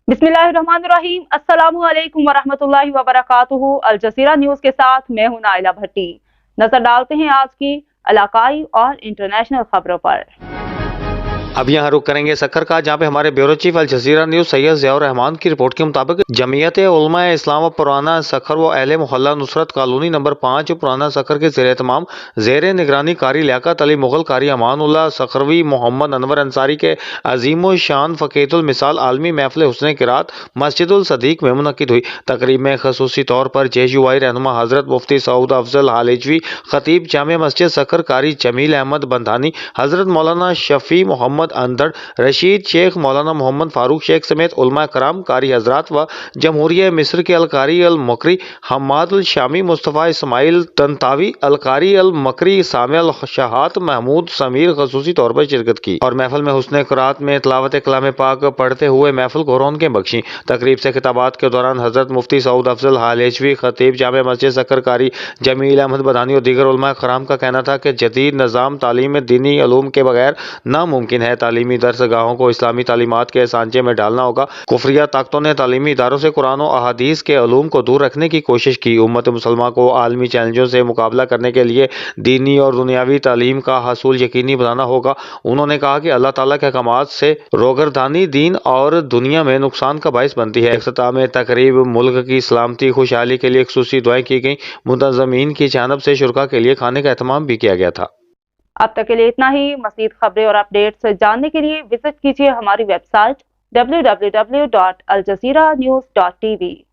बिस्मिल्लाहिर्रहमानिर्रहीम। अस्सलामु अलैकुम वरहमतुल्लाहि वबरकातुहू। अल जज़ीरा न्यूज़ के साथ मैं हूं नाइला भट्टी। नजर डालते हैं आज की इलाकाई और इंटरनेशनल खबरों पर। अब यहाँ रुक करेंगे सक्खर का, जहाँ पे हमारे bureau chief Al Jazeera News Syed Ziaur Rahman की रिपोर्ट के मुताबिक जमीयत उलमा इस्लाम व पुराना सक्खर व अहले मोहल्ला नुसरत कॉलोनी नंबर 5 पुराना सक्खर के ज़ेर तमाम ज़ेर निगरानी कारी लियाकत अली मुगल कारी अमानुल्लाह सक्खरवी मोहम्मद अनवर अंसारी के अजीम शान फ़कीहुल मिसाल आलमी महफिल हुस्न किरात मस्जिदुल सदीक में मुनक्किद हुई। तकरीब में खसूसी तौर पर JUI रहनुमा हज़रत मुफ्ती सऊद अफजल हालिजवी, खतीब जामे मस्जिद सक्खर कारी जमील अहमद बंधानी, हज़रत मौलाना शफ़ी मोहम्मद अंदर, रशीद शेख, मौलाना मोहम्मद फारूक शेख समेत उलमा कराम, कारी हजरात व जमहूरिया मिस्र के अलकारी अल मकरी, हम्माद अल शामी, मुस्तफ़ा इस्माइल तंतावी, अलकारी अल मकरी, सामे अल शहात, महमूद समीर खसूसी तौर पर शिरकत की और महफिल में हुस्न क़रात में तिलावत कलाम पाक पढ़ते हुए महफिल को रौनकें बख्शी। तकरीब से खिताबात के दौरान हज़रत मुफ्ती सऊद अफजल हालिजवी, खतीब जामे मस्जिद सक्खर कारी जमील अहमद बदानी और दीगर उलमा कराम का कहना था कि जदीद निज़ाम तालीम दीनी उलूम के बगैर नामुमकिन है। तालीमी दरसगाहों को इस्लामी तालीमात के सांचे में डालना होगा। कुफरिया ताकतों ने तालीमी इदारों से कुरान और अहादीस के उलूम को दूर रखने की कोशिश की। उम्मत मुसलमान को आलमी चैलेंजों से मुकाबला करने के लिए दीनी और दुनियावी तालीम का हसूल यकीनी बनाना होगा। उन्होंने कहा कि अल्लाह ताला के अहकामात से रोगरदानी दीन और दुनिया में नुकसान का बाइस बनती है। इख्तिताम में तकरीब मुल्क की सलामती खुशहाली के लिए खुसूसी दुआएं की गई। मुंतज़मीन की जानब से शुरका के लिए खाने का एहतमाम भी किया गया था। अब तक के लिए इतना ही। मज़ीद खबरें और अपडेट्स जानने के लिए विजिट कीजिए हमारी वेबसाइट www.aljazeeranews.tv।